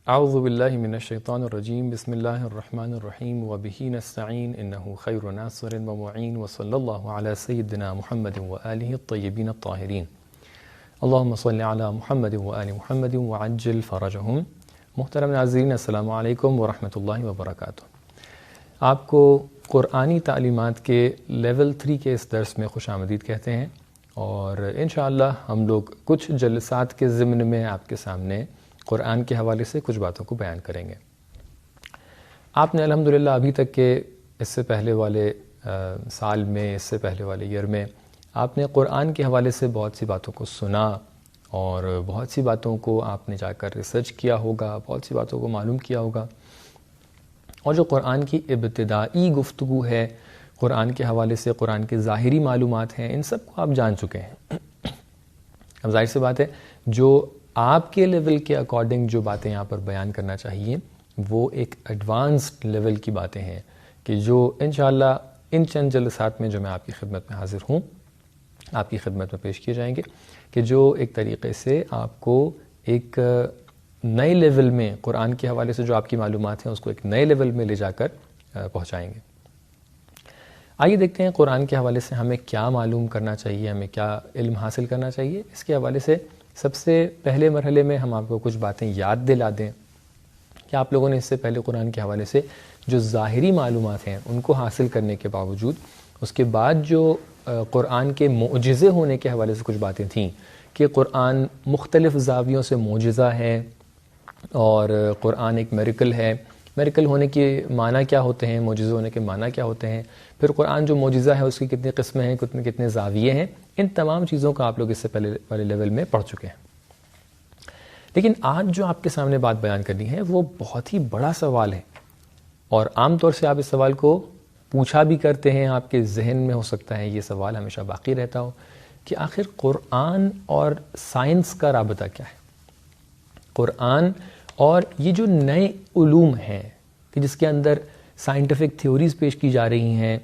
اعوذ باللہ من الشیطان الرجیم بسم اللہ الرحمن الرحیم وبہ نستعین انہ خیر ناصر ومعین وصلی اللہ علی سیدنا محمد وآلہ الطیبین الطاہرین اللہم صلی علی محمد وآل محمد وعجل فرجہم۔ محترم ناظرین، السلام علیکم ورحمۃ اللہ وبرکاتہ۔ آپ کو قرآنی تعلیمات کے لیول 3 کے اس درس میں خوش آمدید کہتے ہیں، اور انشاءاللہ ہم لوگ کچھ جلسات کے ضمن میں آپ کے سامنے قرآن کے حوالے سے کچھ باتوں کو بیان کریں گے۔ آپ نے الحمدللہ ابھی تک کے اس سے پہلے والے سال میں، اس سے پہلے والے ایئر میں آپ نے قرآن کے حوالے سے بہت سی باتوں کو سنا، اور بہت سی باتوں کو آپ نے جا کر ریسرچ کیا ہوگا، بہت سی باتوں کو معلوم کیا ہوگا، اور جو قرآن کی ابتدائی گفتگو ہے قرآن کے حوالے سے، قرآن کے ظاہری معلومات ہیں، ان سب کو آپ جان چکے ہیں۔ اب ظاہر سی بات ہے، جو آپ کے لیول کے اکارڈنگ جو باتیں یہاں پر بیان کرنا چاہیے وہ ایک ایڈوانسڈ لیول کی باتیں ہیں، کہ جو انشاءاللہ ان چند جلسات میں جو میں آپ کی خدمت میں حاضر ہوں، آپ کی خدمت میں پیش کیے جائیں گے، کہ جو ایک طریقے سے آپ کو ایک نئے لیول میں قرآن کے حوالے سے جو آپ کی معلومات ہیں اس کو ایک نئے لیول میں لے جا کر پہنچائیں گے۔ آئیے دیکھتے ہیں قرآن کے حوالے سے ہمیں کیا معلوم کرنا چاہیے، ہمیں کیا علم حاصل کرنا چاہیے۔ اس کے حوالے سے سب سے پہلے مرحلے میں ہم آپ کو کچھ باتیں یاد دلا دیں کہ آپ لوگوں نے اس سے پہلے قرآن کے حوالے سے جو ظاہری معلومات ہیں ان کو حاصل کرنے کے باوجود اس کے بعد جو قرآن کے معجزے ہونے کے حوالے سے کچھ باتیں تھیں، کہ قرآن مختلف زاویوں سے معجزہ ہے، اور قرآن ایک میریکل ہے، میریکل ہونے کے معنی کیا ہوتے ہیں، معجزے ہونے کے معنی کیا ہوتے ہیں، پھر قرآن جو معجزہ ہے اس کی کتنی قسمیں ہیں، کتنے زاویے ہیں، ان تمام چیزوں کا آپ لوگ اس سے پہلے والے لیول میں پڑھ چکے ہیں۔ لیکن آج جو آپ کے سامنے بات بیان کرنی ہے وہ بہت ہی بڑا سوال ہے، اور عام طور سے آپ اس سوال کو پوچھا بھی کرتے ہیں، آپ کے ذہن میں ہو سکتا ہے یہ سوال ہمیشہ باقی رہتا ہو کہ آخر قرآن اور سائنس کا رابطہ کیا ہے۔ قرآن اور یہ جو نئے علوم ہیں کہ جس کے اندر سائنٹیفک تھیوریز پیش کی جا رہی ہیں،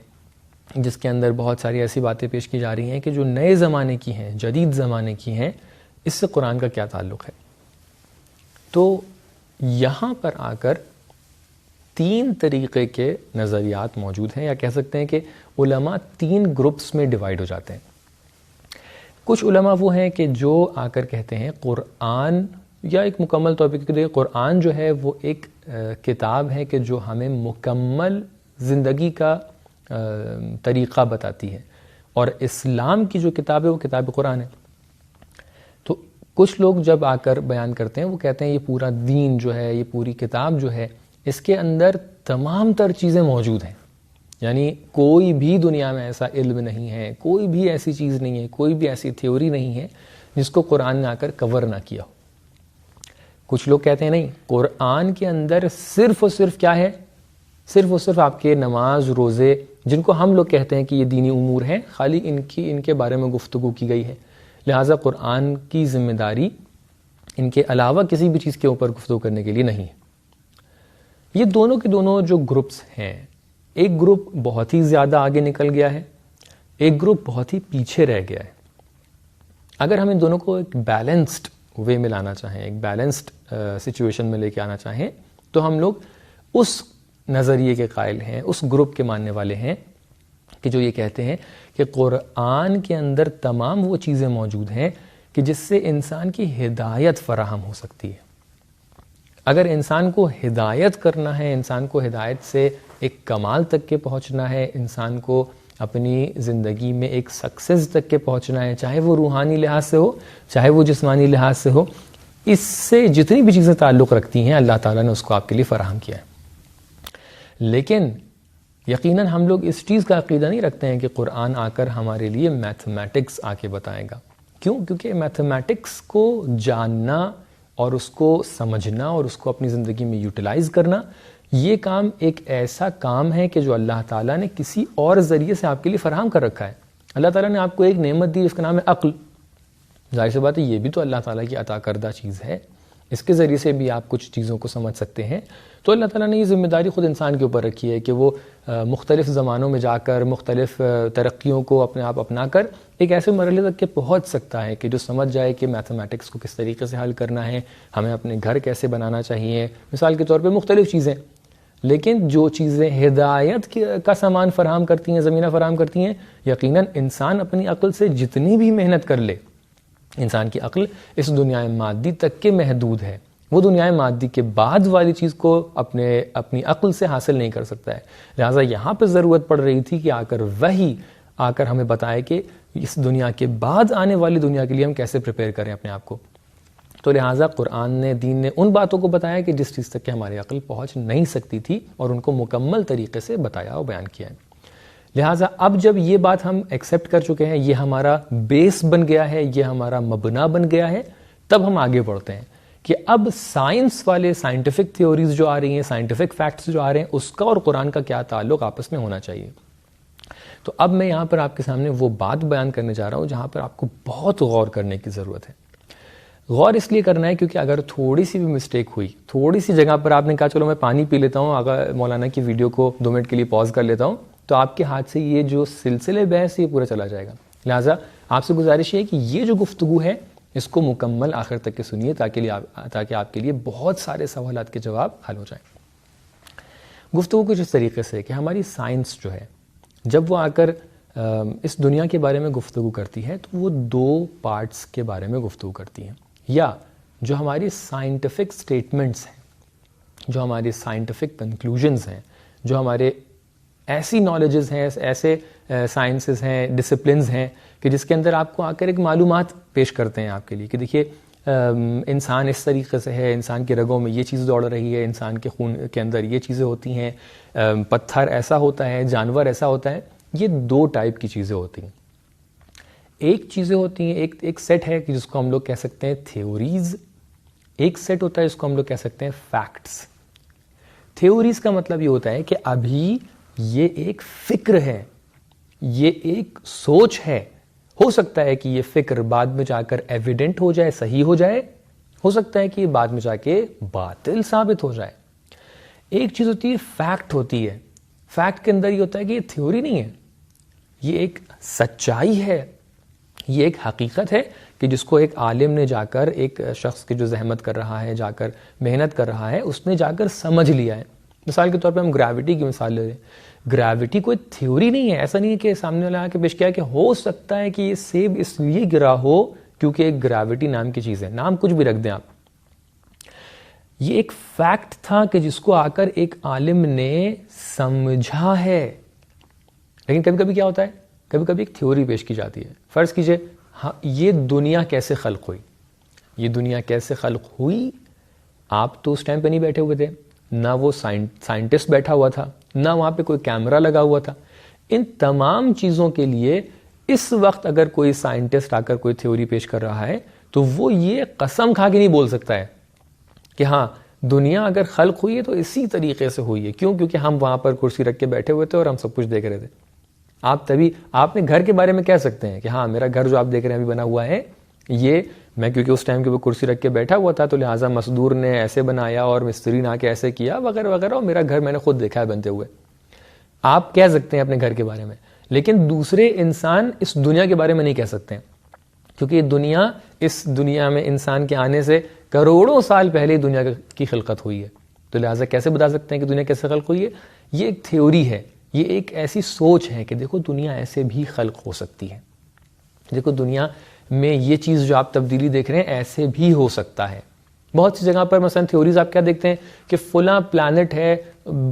جس کے اندر بہت ساری ایسی باتیں پیش کی جا رہی ہیں کہ جو نئے زمانے کی ہیں، جدید زمانے کی ہیں، اس سے قرآن کا کیا تعلق ہے۔ تو یہاں پر آ کر 3 طریقے کے نظریات موجود ہیں، یا کہہ سکتے ہیں کہ علماء 3 گروپس میں ڈیوائیڈ ہو جاتے ہیں۔ کچھ علماء وہ ہیں کہ جو آ کر کہتے ہیں قرآن، یا ایک مکمل طور پہ قرآن جو ہے وہ ایک کتاب ہے کہ جو ہمیں مکمل زندگی کا طریقہ بتاتی ہے، اور اسلام کی جو کتاب ہے وہ کتاب قرآن ہے۔ تو کچھ لوگ جب آ کر بیان کرتے ہیں وہ کہتے ہیں یہ پورا دین جو ہے، یہ پوری کتاب جو ہے، اس کے اندر تمام تر چیزیں موجود ہیں، یعنی کوئی بھی دنیا میں ایسا علم نہیں ہے، کوئی بھی ایسی چیز نہیں ہے، کوئی بھی ایسی تھیوری نہیں ہے جس کو قرآن نے آ کر کور نہ کیا ہو۔ کچھ لوگ کہتے ہیں نہیں، قرآن کے اندر صرف اور صرف کیا ہے، صرف اور صرف آپ کے نماز، روزے، جن کو ہم لوگ کہتے ہیں کہ یہ دینی امور ہیں، خالی ان کے بارے میں گفتگو کی گئی ہے، لہٰذا قرآن کی ذمہ داری ان کے علاوہ کسی بھی چیز کے اوپر گفتگو کرنے کے لیے نہیں ہے۔ یہ دونوں کے دونوں جو گروپس ہیں، ایک گروپ بہت ہی زیادہ آگے نکل گیا ہے، ایک گروپ بہت ہی پیچھے رہ گیا ہے۔ اگر ہم ان دونوں کو ایک بیلنسڈ وے میں لانا چاہیں، ایک بیلنسڈ سچویشن میں لے کے آنا چاہیں، تو ہم لوگ اس نظریے کے قائل ہیں، اس گروپ کے ماننے والے ہیں کہ جو یہ کہتے ہیں کہ قرآن کے اندر تمام وہ چیزیں موجود ہیں کہ جس سے انسان کی ہدایت فراہم ہو سکتی ہے۔ اگر انسان کو ہدایت کرنا ہے، انسان کو ہدایت سے ایک کمال تک کے پہنچنا ہے، انسان کو اپنی زندگی میں ایک سکسیس تک کے پہنچنا ہے، چاہے وہ روحانی لحاظ سے ہو، چاہے وہ جسمانی لحاظ سے ہو، اس سے جتنی بھی چیزیں تعلق رکھتی ہیں اللہ تعالیٰ نے اس کو آپ کے لیے فراہم کیا ہے۔ لیکن یقیناً ہم لوگ اس چیز کا عقیدہ نہیں رکھتے ہیں کہ قرآن آ کر ہمارے لیے میتھمیٹکس آ کے بتائے گا۔ کیوں؟ کیونکہ میتھمیٹکس کو جاننا اور اس کو سمجھنا اور اس کو اپنی زندگی میں یوٹیلائز کرنا، یہ کام ایک ایسا کام ہے کہ جو اللہ تعالیٰ نے کسی اور ذریعے سے آپ کے لیے فراہم کر رکھا ہے۔ اللہ تعالیٰ نے آپ کو ایک نعمت دی جس کا نام ہے عقل۔ ظاہر سی بات ہے یہ بھی تو اللہ تعالیٰ کی عطا کردہ چیز ہے، اس کے ذریعے سے بھی آپ کچھ چیزوں کو سمجھ سکتے ہیں. تو اللہ تعالیٰ نے یہ ذمہ داری خود انسان کے اوپر رکھی ہے کہ وہ مختلف زمانوں میں جا کر مختلف ترقیوں کو اپنے آپ اپنا کر ایک ایسے مرحلے تک کہ پہنچ سکتا ہے کہ جو سمجھ جائے کہ میتھمیٹکس کو کس طریقے سے حل کرنا ہے, ہمیں اپنے گھر کیسے بنانا چاہیے, مثال کے طور پہ مختلف چیزیں. لیکن جو چیزیں ہدایت کا سامان فراہم کرتی ہیں, زمینہ فراہم کرتی ہیں, یقیناً انسان اپنی عقل سے جتنی بھی محنت کر لے, انسان کی عقل اس دنیا مادی تک کے محدود ہے. وہ دنیا مادی کے بعد والی چیز کو اپنی عقل سے حاصل نہیں کر سکتا ہے. لہٰذا یہاں پہ ضرورت پڑ رہی تھی کہ وحی آ کر ہمیں بتائے کہ اس دنیا کے بعد آنے والی دنیا کے لیے ہم کیسے پریپیئر کریں اپنے آپ کو. تو لہٰذا قرآن نے, دین نے ان باتوں کو بتایا کہ جس چیز تک کہ ہماری عقل پہنچ نہیں سکتی تھی, اور ان کو مکمل طریقے سے بتایا اور بیان کیا ہے. لہٰذا اب جب یہ بات ہم ایکسیپٹ کر چکے ہیں, یہ ہمارا بیس بن گیا ہے, یہ ہمارا مبنا بن گیا ہے, تب ہم آگے بڑھتے ہیں کہ اب سائنس والے سائنٹیفک تھیوریز جو آ رہی ہیں, سائنٹیفک فیکٹس جو آ رہے ہیں, اس کا اور قرآن کا کیا تعلق آپس میں ہونا چاہیے. تو اب میں یہاں پر آپ کے سامنے وہ بات بیان کرنے جا رہا ہوں جہاں پر آپ کو بہت غور کرنے کی ضرورت ہے. غور اس لیے کرنا ہے کیونکہ اگر تھوڑی سی بھی مسٹیک ہوئی, تھوڑی سی جگہ پر آپ نے کہا چلو میں پانی پی لیتا ہوں, اگر مولانا کی ویڈیو کو 2 منٹ کے لیے پاز کر لیتا ہوں, تو آپ کے ہاتھ سے یہ جو سلسلے بحث یہ پورا چلا جائے گا. لہٰذا آپ سے گزارش یہ ہے کہ یہ جو گفتگو ہے اس کو مکمل آخر تک کے سنیے تاکہ آپ کے لیے بہت سارے سوالات کے جواب حل ہو جائیں. گفتگو کچھ اس طریقے سے کہ ہماری سائنس جو ہے جب وہ آ کر اس دنیا کے بارے میں گفتگو کرتی ہے تو وہ 2 پارٹس کے بارے میں گفتگو کرتی ہے. یا جو ہماری سائنٹیفک سٹیٹمنٹس ہیں, جو ہماری سائنٹیفک کنکلوژنز ہیں, جو ہمارے ایسی نالجز ہیں, ایسے سائنسز ہیں, ڈسپلنز ہیں کہ جس کے اندر آپ کو آ کر ایک معلومات پیش کرتے ہیں آپ کے لیے کہ دیکھیے انسان اس طریقے سے ہے, انسان کے رگوں میں یہ چیز دوڑ رہی ہے, انسان کے خون کے اندر یہ چیزیں ہوتی ہیں, پتھر ایسا ہوتا ہے, جانور ایسا ہوتا ہے. یہ 2 ٹائپ کی چیزیں ہوتی ہیں. ایک چیزیں ہوتی ہیں, ایک سیٹ ہے کہ جس کو ہم لوگ کہہ سکتے ہیں تھیوریز, ایک سیٹ ہوتا ہے جس کو ہم لوگ کہہ سکتے ہیں فیکٹس. تھیوریز کا مطلب یہ ہوتا ہے کہ ابھی یہ ایک فکر ہے, یہ ایک سوچ ہے, ہو سکتا ہے کہ یہ فکر بعد میں جا کر ایویڈنٹ ہو جائے, صحیح ہو جائے, ہو سکتا ہے کہ یہ بعد میں جا کے باطل ثابت ہو جائے. ایک چیز ہوتی ہے فیکٹ ہوتی ہے. فیکٹ کے اندر یہ ہوتا ہے کہ یہ تھیوری نہیں ہے, یہ ایک سچائی ہے, یہ ایک حقیقت ہے کہ جس کو ایک عالم نے جا کر, ایک شخص کی جو زحمت کر رہا ہے, جا کر محنت کر رہا ہے, اس نے جا کر سمجھ لیا ہے. مثال کے طور پہ ہم گریوٹی کی مثال لے لیں. گریوٹی کوئی تھیوری نہیں ہے, ایسا نہیں ہے کہ سامنے والا آ کے پیش کیا کہ ہو سکتا ہے کہ یہ سیب اس لیے گرا ہو کیونکہ ایک گریوٹی نام کی چیز ہے, نام کچھ بھی رکھ دیں آپ. یہ ایک فیکٹ تھا کہ جس کو آ کر ایک عالم نے سمجھا ہے. لیکن کبھی کبھی کیا ہوتا ہے, کبھی کبھی ایک تھیوری پیش کی جاتی ہے. فرض کیجئے یہ دنیا کیسے خلق ہوئی, یہ دنیا کیسے خلق ہوئی, آپ تو اس ٹائم پہ نہیں بیٹھے ہوئے تھے, نہ وہ سائنٹسٹ بیٹھا ہوا تھا, نہ وہاں پہ کوئی کیمرہ لگا ہوا تھا. ان تمام چیزوں کے لیے اس وقت اگر کوئی سائنٹسٹ آ کر کوئی تھیوری پیش کر رہا ہے تو وہ یہ قسم کھا کے نہیں بول سکتا ہے کہ ہاں دنیا اگر خلق ہوئی ہے تو اسی طریقے سے ہوئی ہے. کیوں؟ کیونکہ ہم وہاں پر کرسی رکھ کے بیٹھے ہوئے تھے اور ہم سب کچھ دیکھ رہے تھے. آپ نے گھر کے بارے میں کہہ سکتے ہیں کہ ہاں میرا گھر جو آپ دیکھ رہے ہیں ابھی بنا ہوا ہے, یہ میں کیونکہ اس ٹائم کے وہ کرسی رکھ کے بیٹھا ہوا تھا تو لہٰذا مزدور نے ایسے بنایا اور مستری نے آ کے ایسے کیا وغیرہ وغیرہ, اور میرا گھر میں نے خود دیکھا ہے بنتے ہوئے. آپ کہہ سکتے ہیں اپنے گھر کے بارے میں, لیکن دوسرے انسان اس دنیا کے بارے میں نہیں کہہ سکتے ہیں, کیونکہ یہ دنیا, اس دنیا میں انسان کے آنے سے کروڑوں سال پہلے دنیا کی خلقت ہوئی ہے. تو لہٰذا کیسے بتا سکتے ہیں کہ دنیا کیسے خلق ہوئی ہے؟ یہ ایک تھیوری ہے, یہ ایک ایسی سوچ ہے کہ دیکھو دنیا ایسے بھی خلق ہو سکتی ہے, دیکھو دنیا میں یہ چیز جو آپ تبدیلی دیکھ رہے ہیں ایسے بھی ہو سکتا ہے. بہت سی جگہ پر مثلا تھیوریز آپ کیا دیکھتے ہیں کہ فلاں پلانٹ ہے,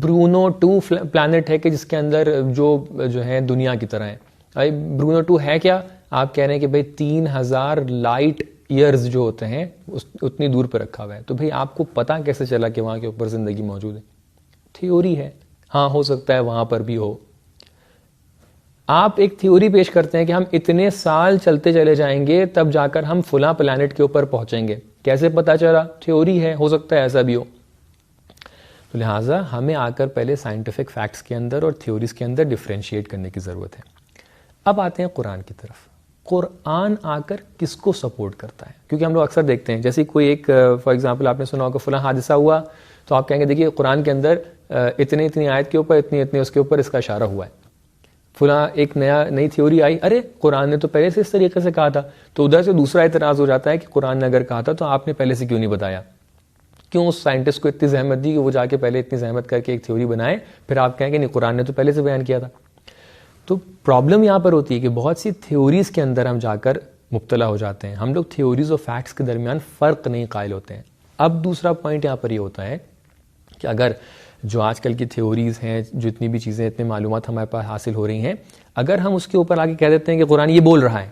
برونو 2 پلانٹ ہے کہ جس کے اندر جو ہے دنیا کی طرح ہے. برونو 2 ہے کیا؟ آپ کہہ رہے ہیں کہ بھئی 3000 لائٹ ایئرز جو ہوتے ہیں اتنی دور پہ رکھا ہوا ہے. تو بھئی آپ کو پتا کیسے چلا کہ وہاں کے اوپر زندگی موجود ہے؟ تھیوری ہے. ہاں ہو سکتا ہے وہاں پر بھی ہو. آپ ایک تھیوری پیش کرتے ہیں کہ ہم اتنے سال چلتے چلے جائیں گے تب جا کر ہم فلاں پلانٹ کے اوپر پہنچیں گے. کیسے پتا چلا؟ تھیوری ہے, ہو سکتا ہے ایسا بھی ہو. تو لہٰذا ہمیں آ کر پہلے سائنٹیفک فیکٹس کے اندر اور تھیوریز کے اندر ڈفرینشیٹ کرنے کی ضرورت ہے. اب آتے ہیں قرآن کی طرف. قرآن آ کر کس کو سپورٹ کرتا ہے. کیونکہ ہم لوگ اکثر دیکھتے ہیں جیسے کوئی ایک فار ایگزامپل آپ نے سنا ہوگا فلاں حادثہ ہوا تو آپ کہیں گے دیکھیے قرآن کے اندر اتنی آیت کے اوپر اتنی اس کے اوپر اس کا اشارہ ہوا ہے. فلاں ایک نئی تھیوری آئی, ارے قرآن نے تو پہلے سے اس طریقے سے کہا تھا. تو ادھر سے دوسرا اعتراض ہو جاتا ہے کہ قرآن نے اگر کہا تھا تو آپ نے پہلے سے کیوں نہیں بتایا, کیوں اس سائنٹسٹ کو اتنی زحمت دی کہ وہ جا کے پہلے اتنی زحمت کر کے ایک تھیوری بنائے, پھر آپ کہیں کہ نہیں قرآن نے تو پہلے سے بیان کیا تھا. تو پرابلم یہاں پر ہوتی ہے کہ بہت سی تھیوریز کے اندر ہم جا کر مبتلا ہو جاتے ہیں. ہم لوگ تھیوریز اور فیکٹس کے درمیان فرق نہیں قائل ہوتے ہیں. اب دوسرا پوائنٹ یہاں پر یہ ہوتا ہے کہ اگر جو آج کل کی تھیوریز ہیں, جتنی بھی چیزیں اتنی معلومات ہمارے پاس حاصل ہو رہی ہیں, اگر ہم اس کے اوپر آگے کہہ دیتے ہیں کہ قرآن یہ بول رہا ہے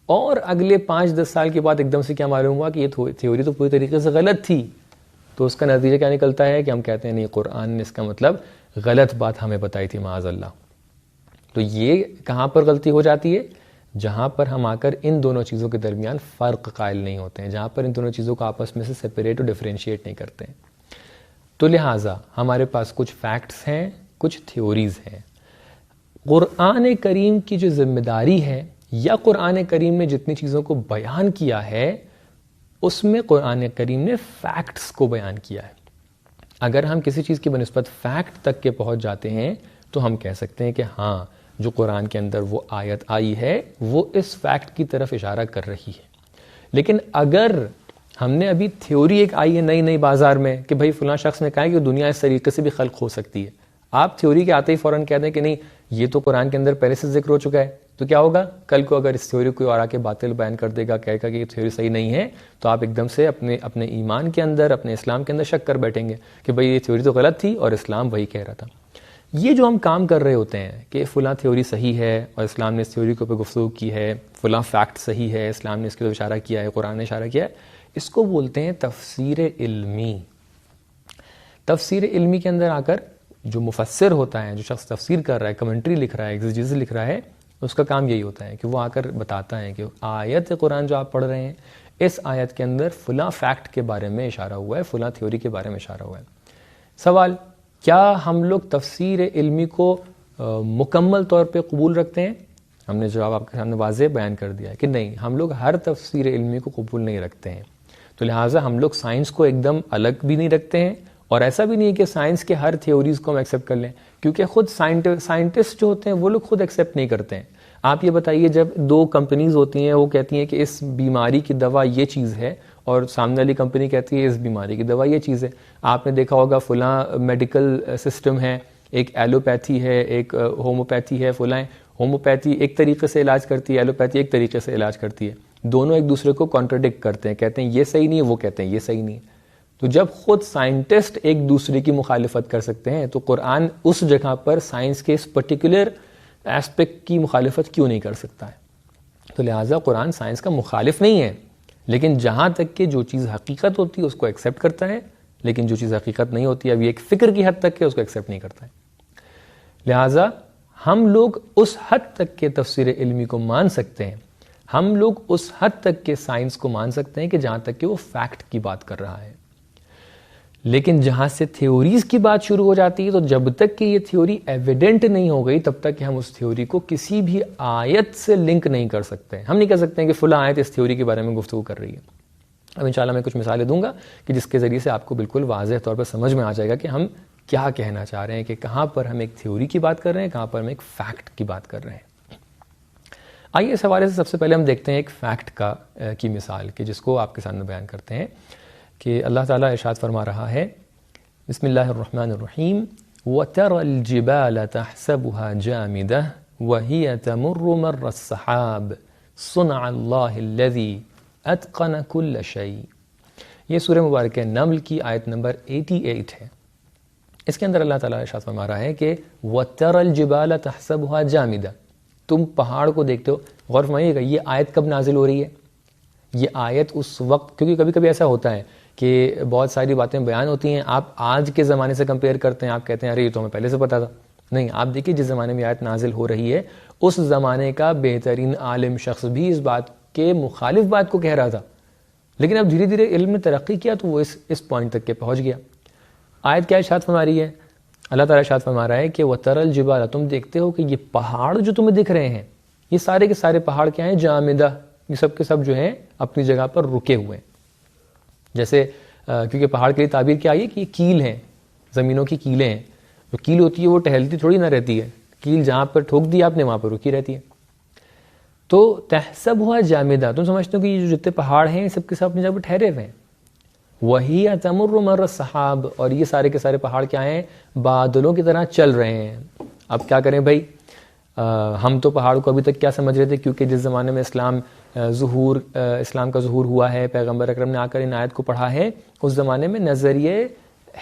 اور اگلے 5-10 سال کے بعد ایک دم سے کیا معلوم ہوا کہ یہ تھیوری تو پوری طریقے سے غلط تھی, تو اس کا نتیجہ کیا نکلتا ہے کہ ہم کہتے ہیں نہیں قرآن نے اس کا مطلب غلط بات ہمیں بتائی تھی معاذ اللہ. تو یہ کہاں پر غلطی ہو جاتی ہے؟ جہاں پر ہم آ کر ان دونوں چیزوں کے درمیان فرق قائل نہیں ہوتے ہیں, جہاں پر ان دونوں چیزوں کو آپس میں سے سیپریٹ اور ڈیفرینشیٹ نہیں کرتے ہیں. تو لہٰذا ہمارے پاس کچھ فیکٹس ہیں, کچھ تھیوریز ہیں. قرآن کریم کی جو ذمہ داری ہے یا قرآن کریم نے جتنی چیزوں کو بیان کیا ہے اس میں قرآن کریم نے فیکٹس کو بیان کیا ہے. اگر ہم کسی چیز کی بنسبت فیکٹ تک کے پہنچ جاتے ہیں تو ہم کہہ سکتے ہیں کہ ہاں جو قرآن کے اندر وہ آیت آئی ہے وہ اس فیکٹ کی طرف اشارہ کر رہی ہے. لیکن اگر ہم نے ابھی تھیوری ایک آئی ہے نئی بازار میں کہ بھائی فلاں شخص نے کہا ہے کہ دنیا اس طریقے سے بھی خلق ہو سکتی ہے, آپ تھیوری کے آتے ہی فوراً کہہ دیں کہ نہیں یہ تو قرآن کے اندر پہلے سے ذکر ہو چکا ہے, تو کیا ہوگا کل کو اگر اس تھیوری کو اور آ کے باطل بیان کر دے گا, کہے گا کہ یہ تھیوری صحیح نہیں ہے, تو آپ ایک دم سے اپنے ایمان کے اندر, اپنے اسلام کے اندر شک کر بیٹھیں گے کہ بھئی یہ تھیوری تو غلط تھی اور اسلام وہی کہہ رہا تھا. یہ جو ہم کام کر رہے ہوتے ہیں کہ فلاں تھیوری صحیح ہے اور اسلام نے اس تھیوری کے اوپر گفتگو کی ہے, فلاں فیکٹ صحیح ہے, اسلام نے اس کی طرف اشارہ کیا ہے, قرآن نے اشارہ کیا ہے, اس کو بولتے ہیں تفسیر علمی. تفسیر علمی کے اندر آ کر جو مفسر ہوتا ہے, جو شخص تفسیر کر رہا ہے, کمنٹری لکھ رہا ہے, ایگزیجز لکھ رہا ہے, اس کا کام یہی ہوتا ہے کہ وہ آ کر بتاتا ہے کہ آیت قرآن جو آپ پڑھ رہے ہیں اس آیت کے اندر فلاں فیکٹ کے بارے میں اشارہ ہوا ہے, فلاں تھیوری کے بارے میں اشارہ ہوا ہے. سوال, کیا ہم لوگ تفسیر علمی کو مکمل طور پہ قبول رکھتے ہیں؟ ہم نے جواب آپ کے سامنے واضح بیان کر دیا ہے کہ نہیں, ہم لوگ ہر تفسیر علمی کو قبول نہیں رکھتے ہیں. تو لہٰذا ہم لوگ سائنس کو ایک دم الگ بھی نہیں رکھتے ہیں اور ایسا بھی نہیں ہے کہ سائنس کے ہر تھیوریز کو ہم ایکسیپٹ کر لیں, کیونکہ خود سائنٹسٹ جو ہوتے ہیں وہ لوگ خود ایکسیپٹ نہیں کرتے ہیں. آپ یہ بتائیے, جب 2 کمپنیز ہوتی ہیں وہ کہتی ہیں کہ اس بیماری کی دوا یہ چیز ہے اور سامنے والی کمپنی کہتی ہے اس بیماری کی دوا یہ چیز ہے. آپ نے دیکھا ہوگا فلاں میڈیکل سسٹم ہے, ایک ایلوپیتھی ہے, ایک ہوموپیتھی ہے, فلاں ہوموپیتھی ایک طریقے سے علاج کرتی ہے, ایلوپیتھی ایک طریقے سے علاج کرتی ہے. دونوں ایک دوسرے کو کانٹرڈکٹ کرتے ہیں, کہتے ہیں یہ صحیح نہیں ہے, وہ کہتے ہیں یہ صحیح نہیں ہے. تو جب خود سائنٹسٹ ایک دوسرے کی مخالفت کر سکتے ہیں تو قرآن اس جگہ پر سائنس کے اس پرٹیکولر ایسپیکٹ کی مخالفت کیوں نہیں کر سکتا ہے؟ تو لہٰذا قرآن سائنس کا مخالف نہیں ہے, لیکن جہاں تک کہ جو چیز حقیقت ہوتی ہے اس کو ایکسیپٹ کرتا ہے, لیکن جو چیز حقیقت نہیں ہوتی ابھی ایک فکر کی حد تک ہے اس کو ایکسیپٹ نہیں کرتا ہے. لہٰذا ہم لوگ اس حد تک کے تفسیر علمی کو مان سکتے ہیں, ہم لوگ اس حد تک کے سائنس کو مان سکتے ہیں کہ جہاں تک کہ وہ فیکٹ کی بات کر رہا ہے. لیکن جہاں سے تھیوریز کی بات شروع ہو جاتی ہے تو جب تک کہ یہ تھیوری ایویڈنٹ نہیں ہو گئی تب تک کہ ہم اس تھیوری کو کسی بھی آیت سے لنک نہیں کر سکتے. ہم نہیں کہہ سکتے ہیں کہ فلاں آیت اس تھیوری کے بارے میں گفتگو کر رہی ہے. اب انشاءاللہ میں کچھ مثالیں دوں گا کہ جس کے ذریعے سے آپ کو بالکل واضح طور پر سمجھ میں آ جائے گا کہ ہم کیا کہنا چاہ رہے ہیں, کہ کہاں پر ہم ایک تھیوری کی بات کر رہے ہیں, کہاں پر ہم ایک فیکٹ کی بات کر رہے ہیں. آئیے اس حوالے سے سب سے پہلے ہم دیکھتے ہیں ایک فیکٹ کی مثال, کہ جس کو آپ کے سامنے بیان کرتے ہیں کہ اللہ تعالیٰ ارشاد فرما رہا ہے, بسم اللہ الرحمن الرحیم, وَتَرَى الْجِبَالَ تَحْسَبُهَا جَامِدَةً وَهِيَ تَمُرُّ مَرَّ السَّحَابِ صُنْعَ اللَّهِ الَّذِي أَتْقَنَ كُلَّ شَيْءٍ. یہ سورہ مبارکہ نمل کی آیت نمبر 88 ہے. اس کے اندر اللہ تعالیٰ ارشاد فرما رہا ہے کہ وَتَرَى الْجِبَالَ تَحْسَبُهَا جَامِدَةً, تم پہاڑ کو دیکھتے ہو. غور فرمائیے گا یہ آیت کب نازل ہو رہی ہے؟ یہ آیت اس وقت, کیونکہ کبھی کبھی ایسا ہوتا ہے کہ بہت ساری باتیں بیان ہوتی ہیں, آپ آج کے زمانے سے کمپیئر کرتے ہیں, آپ کہتے ہیں ارے یہ تو ہمیں پہلے سے پتا تھا. نہیں, آپ دیکھیے جس زمانے میں آیت نازل ہو رہی ہے اس زمانے کا بہترین عالم شخص بھی اس بات کے مخالف بات کو کہہ رہا تھا, لیکن اب دھیرے دھیرے علم نے ترقی کیا تو وہ اس پوائنٹ تک کے پہنچ گیا. آیت کیا ارشاد فرما رہی ہے؟ اللہ تعالیٰ ارشاد فرما رہا ہے کہ وَتَرَى الْجِبَالَ, تم دیکھتے ہو کہ یہ پہاڑ جو تمہیں دکھ رہے ہیں یہ سارے کے سارے پہاڑ کیا ہیں؟ جامدہ، یہ سب کے سب جو ہیں اپنی جگہ پر رکے ہوئے ہیں. جیسے کیونکہ پہاڑ کے لیے تعبیر کیا آئی کہ یہ کیل ہیں، زمینوں کی کیلیں ہیں. جو کیل ہوتی ہے وہ ٹہلتی تھوڑی نہ رہتی ہے، کیل جہاں پر ٹھوک دی آپ نے وہاں پر رکی رہتی ہے. تو تحسبها جامدہ، تم سمجھتے ہو کہ یہ جو جتنے پہاڑ ہیں سب کے سب اپنی جگہ پر ٹھہرے ہوئے ہیں. وہی تمر مر السحاب، اور یہ سارے کے سارے پہاڑ کیا ہیں؟ بادلوں کی طرح چل رہے ہیں. اب کیا کریں بھائی؟ ہم تو پہاڑ کو ابھی تک کیا سمجھ رہے تھے، کیونکہ جس زمانے میں اسلام کا ظہور ہوا ہے، پیغمبر اکرم نے آ کر ان آیت کو پڑھا ہے، اس زمانے میں نظریے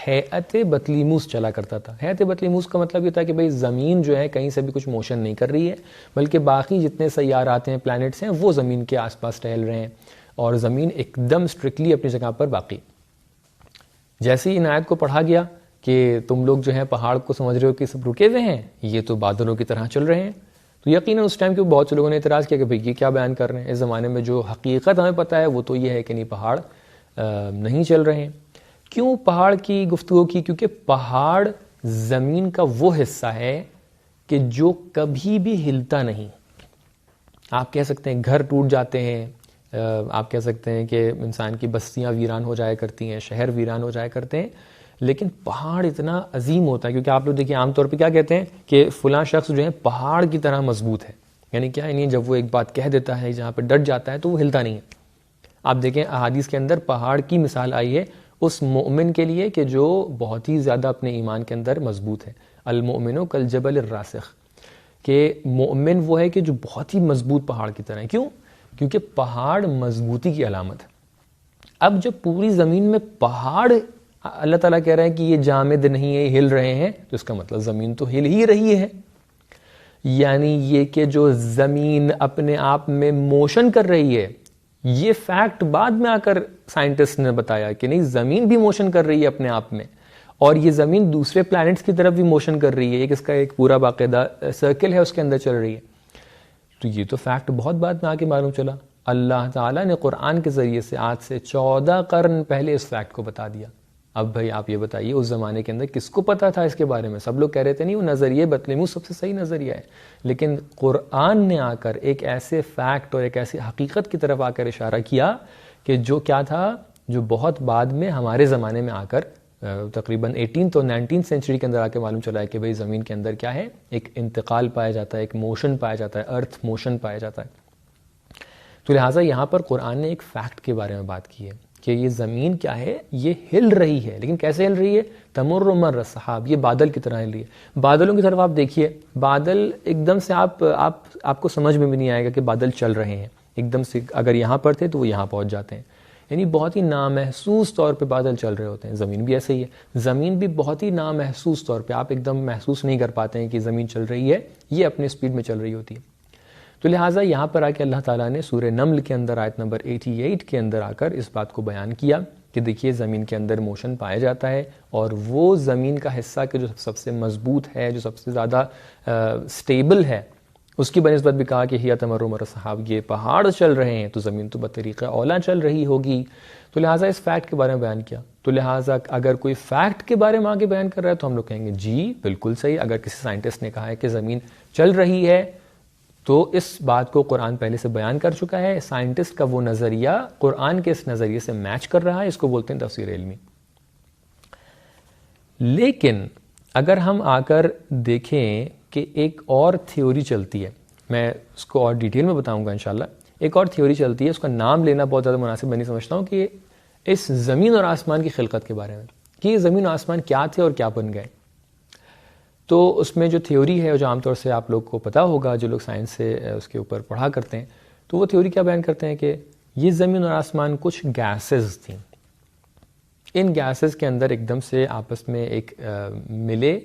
ہیئت بطلیموس چلا کرتا تھا. ہیئت بطلیموس کا مطلب یہ تھا کہ بھائی زمین جو ہے کہیں سے بھی کچھ موشن نہیں کر رہی ہے، بلکہ باقی جتنے سیارات ہیں، پلانٹس ہیں، وہ زمین کے آس پاس ٹہل رہے ہیں، اور زمین ایک دم اسٹرکٹلی اپنی جگہ پر باقی. جیسے ہی ان آیت کو پڑھا گیا کہ تم لوگ جو ہیں پہاڑ کو سمجھ رہے ہو کہ سب رکے ہوئے ہیں، یہ تو بادلوں کی طرح چل رہے ہیں، تو یقیناً اس ٹائم کے بہت سے لوگوں نے اعتراض کیا کہ بھئی یہ کیا بیان کر رہے ہیں. اس زمانے میں جو حقیقت ہمیں پتہ ہے وہ تو یہ ہے کہ نہیں، پہاڑ نہیں چل رہے ہیں. کیوں پہاڑ کی گفتگو کی؟ کیونکہ پہاڑ زمین کا وہ حصہ ہے کہ جو کبھی بھی ہلتا نہیں. آپ کہہ سکتے ہیں گھر ٹوٹ جاتے ہیں، آپ کہہ سکتے ہیں کہ انسان کی بستیاں ویران ہو جایا کرتی ہیں، شہر ویران ہو جایا کرتے ہیں، لیکن پہاڑ اتنا عظیم ہوتا ہے. کیونکہ آپ لوگ دیکھیں عام طور پہ کیا کہتے ہیں کہ فلاں شخص جو ہے پہاڑ کی طرح مضبوط ہے. یعنی کیا؟ یعنی جب وہ ایک بات کہہ دیتا ہے، جہاں پہ ڈٹ جاتا ہے تو وہ ہلتا نہیں ہے. آپ دیکھیں احادیث کے اندر پہاڑ کی مثال آئی ہے اس مومن کے لیے کہ جو بہت ہی زیادہ اپنے ایمان کے اندر مضبوط ہے. المؤمن کالجبل الراسخ، کہ مومن وہ ہے کہ جو بہت ہی مضبوط پہاڑ کی طرح ہے. کیوں؟ کیونکہ پہاڑ مضبوطی کی علامت ہے. اب جب پوری زمین میں پہاڑ اللہ تعالیٰ کہہ رہے ہیں کہ یہ جامد نہیں ہے، ہل رہے ہیں، تو اس کا مطلب زمین تو ہل ہی رہی ہے. یعنی یہ کہ جو زمین اپنے آپ میں موشن کر رہی ہے، یہ فیکٹ بعد میں آ کر سائنٹسٹ نے بتایا کہ نہیں، زمین بھی موشن کر رہی ہے اپنے آپ میں، اور یہ زمین دوسرے پلانٹس کی طرف بھی موشن کر رہی ہے. اس کا ایک پورا باقاعدہ سرکل ہے، اس کے اندر چل رہی ہے. تو یہ تو فیکٹ بہت بعد میں آ کے معلوم چلا. اللہ تعالیٰ نے قرآن کے ذریعے سے آج سے 14 قرن پہلے اس فیکٹ کو بتا دیا. اب بھائی آپ یہ بتائیے اس زمانے کے اندر کس کو پتا تھا اس کے بارے میں؟ سب لوگ کہہ رہے تھے نہیں وہ نظریے بطلیموس سب سے صحیح نظریہ ہے، لیکن قرآن نے آ کر ایک ایسے فیکٹ اور ایک ایسی حقیقت کی طرف آ کر اشارہ کیا کہ جو کیا تھا، جو بہت بعد میں ہمارے زمانے میں آ کر تقریباً 18th اور 19th سینچری کے اندر آ کے معلوم چلا ہے کہ بھئی زمین کے اندر کیا ہے، ایک انتقال پایا جاتا ہے، ایک موشن پایا جاتا ہے، ارتھ موشن پایا جاتا ہے. تو لہٰذا یہاں پر قرآن نے ایک فیکٹ کے بارے میں بات کی ہے کہ یہ زمین کیا ہے، یہ ہل رہی ہے. لیکن کیسے ہل رہی ہے؟ تمر مر السحاب، یہ بادل کی طرح ہل رہی ہے. بادلوں کی طرف آپ دیکھیے، بادل ایک دم سے آپ کو سمجھ میں بھی نہیں آئے گا کہ بادل چل رہے ہیں. ایک دم سے اگر یہاں پر تھے تو وہ یہاں پہنچ جاتے ہیں. یعنی بہت ہی نامحسوس طور پہ بادل چل رہے ہوتے ہیں. زمین بھی ایسے ہی ہے، زمین بھی بہت ہی نامحسوس طور پہ آپ ایک دم محسوس نہیں کر پاتے ہیں کہ زمین چل رہی ہے، یہ اپنے سپیڈ میں چل رہی ہوتی ہے. تو لہٰذا یہاں پر آ کے اللہ تعالیٰ نے سورہ نمل کے اندر آیت نمبر 88 کے اندر آ کر اس بات کو بیان کیا کہ دیکھیے زمین کے اندر موشن پایا جاتا ہے، اور وہ زمین کا حصہ کہ جو سب سے مضبوط ہے، جو سب سے زیادہ سٹیبل ہے، اس کی بنسبت بھی کہا کہ ہی تمر مر السحاب، یہ پہاڑ چل رہے ہیں تو زمین تو بطریقہ اولا چل رہی ہوگی. تو لہٰذا اس فیکٹ کے بارے میں بیان کیا. تو لہٰذا اگر کوئی فیکٹ کے بارے میں آگے بیان کر رہا ہے تو ہم لوگ کہیں گے جی بالکل صحیح. اگر کسی سائنٹسٹ نے کہا ہے کہ زمین چل رہی ہے تو اس بات کو قرآن پہلے سے بیان کر چکا ہے. سائنٹسٹ کا وہ نظریہ قرآن کے اس نظریے سے میچ کر رہا ہے، اس کو بولتے ہیں تفسیر علمی. لیکن اگر ہم آ کر دیکھیں کہ ایک اور تھیوری چلتی ہے، میں اس کو اور ڈیٹیل میں بتاؤں گا انشاءاللہ. ایک اور تھیوری چلتی ہے، اس کا نام لینا بہت زیادہ مناسب میں نہیں سمجھتا ہوں، کہ اس زمین اور آسمان کی خلقت کے بارے میں، کہ یہ زمین اور آسمان کیا تھے اور کیا بن گئے. تو اس میں جو تھیوری ہے، جو عام طور سے آپ لوگ کو پتہ ہوگا جو لوگ سائنس سے اس کے اوپر پڑھا کرتے ہیں، تو وہ تھیوری کیا بیان کرتے ہیں کہ یہ زمین اور آسمان کچھ گیسز تھیں. ان گیسز کے اندر ایک دم سے آپس میں ایک ملے.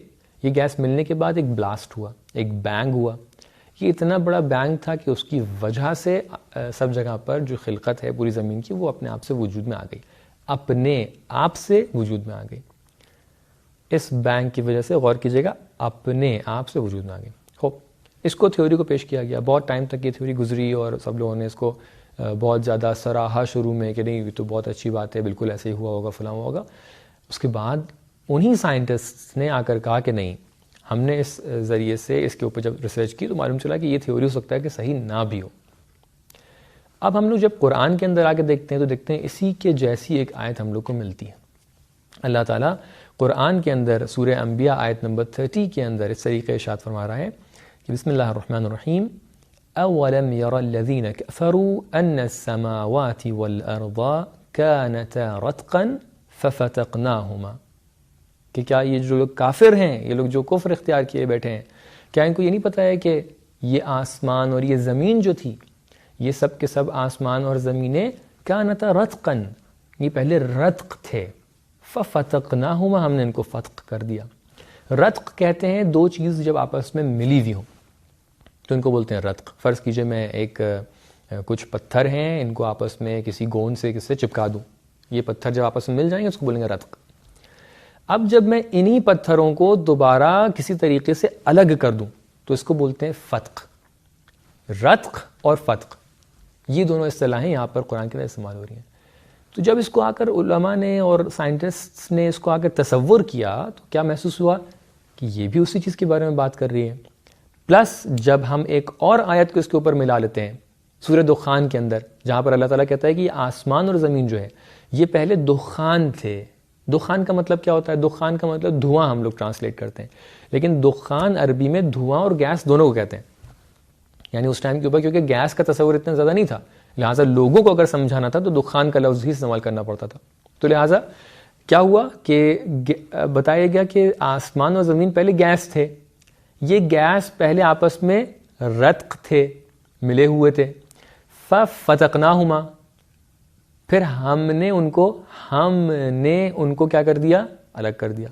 یہ گیس ملنے کے بعد ایک بلاسٹ ہوا، ایک بینگ ہوا. یہ اتنا بڑا بینگ تھا کہ اس کی وجہ سے سب جگہ پر جو خلقت ہے پوری زمین کی، وہ اپنے آپ سے وجود میں آ گئی، اپنے آپ سے وجود میں آ گئی. اس بینگ کی وجہ سے غور کیجیے گا، اپنے آپ سے وجود میں آ گئی. خوب اس کو تھیوری کو پیش کیا گیا، بہت ٹائم تک یہ تھیوری گزری اور سب لوگوں نے اس کو بہت زیادہ سراہا شروع میں کہ نہیں یہ تو بہت اچھی بات ہے، بالکل ایسے ہی ہوا ہوگا، فلاں ہوا ہوگا. اس کے بعد انہی سائنٹسٹ نے آ کر کہا کہ نہیں، ہم نے اس ذریعے سے اس کے اوپر جب ریسرچ کی تو معلوم چلا کہ یہ تھیوری ہو سکتا ہے کہ صحیح نہ بھی ہو. اب ہم لوگ جب قرآن کے اندر آ کے دیکھتے ہیں تو دیکھتے ہیں اسی کے جیسی ایک آیت ہم لوگ کو ملتی ہے. اللہ تعالیٰ قرآن کے اندر سورہ انبیاء آیت نمبر 30 کے اندر اس طریقے ارشاد فرما رہا ہے کہ بسم اللہ الرحمن الرحیم اولم یر الذین کفروا ان السماوات والارض كانتا رتقا ففتقناهما. کہ کیا یہ جو لوگ کافر ہیں، یہ لوگ جو کفر اختیار کیے بیٹھے ہیں، کیا ان کو یہ نہیں پتہ ہے کہ یہ آسمان اور یہ زمین جو تھی، یہ سب کے سب آسمان اور زمینیں کانتا رتقا، یہ پہلے رتق تھے، ففتقناهما، ہم نے ان کو فتق کر دیا. رتق کہتے ہیں دو چیز جب آپس میں ملی ہوئی ہوں تو ان کو بولتے ہیں رتق. فرض کیجئے میں کچھ پتھر ہیں، ان کو آپس میں کسی گوند سے کس سے چپکا دوں، یہ پتھر جب آپس میں مل جائیں گے اس کو بولیں گے رتق. اب جب میں انہی پتھروں کو دوبارہ کسی طریقے سے الگ کر دوں تو اس کو بولتے ہیں فتق. رتق اور فتق یہ دونوں اصطلاحیں یہاں پر قرآن کے اندر استعمال ہو رہی ہیں. تو جب اس کو آ کر علماء نے اور سائنٹسٹس نے اس کو آ کر تصور کیا تو کیا محسوس ہوا کہ یہ بھی اسی چیز کے بارے میں بات کر رہی ہے. پلس جب ہم ایک اور آیت کو اس کے اوپر ملا لیتے ہیں سورہ دخان کے اندر، جہاں پر اللہ تعالیٰ کہتا ہے کہ یہ آسمان اور زمین جو ہے یہ پہلے دخان تھے. دخان کا مطلب کیا ہوتا ہے؟ دخان کا مطلب دھواں ہم لوگ ٹرانسلیٹ کرتے ہیں، لیکن دخان عربی میں دھواں اور گیس دونوں کو کہتے ہیں. یعنی اس ٹائم کے اوپر کیونکہ گیس کا تصور اتنا زیادہ نہیں تھا، لہٰذا لوگوں کو اگر سمجھانا تھا تو دخان کا لفظ ہی استعمال کرنا پڑتا تھا. تو لہٰذا کیا ہوا کہ بتایا گیا کہ آسمان اور زمین پہلے گیس تھے، یہ گیس پہلے آپس میں رتق تھے، ملے ہوئے تھے. ففتقناہما، پھر ہم نے ان کو کیا کر دیا؟ الگ کر دیا.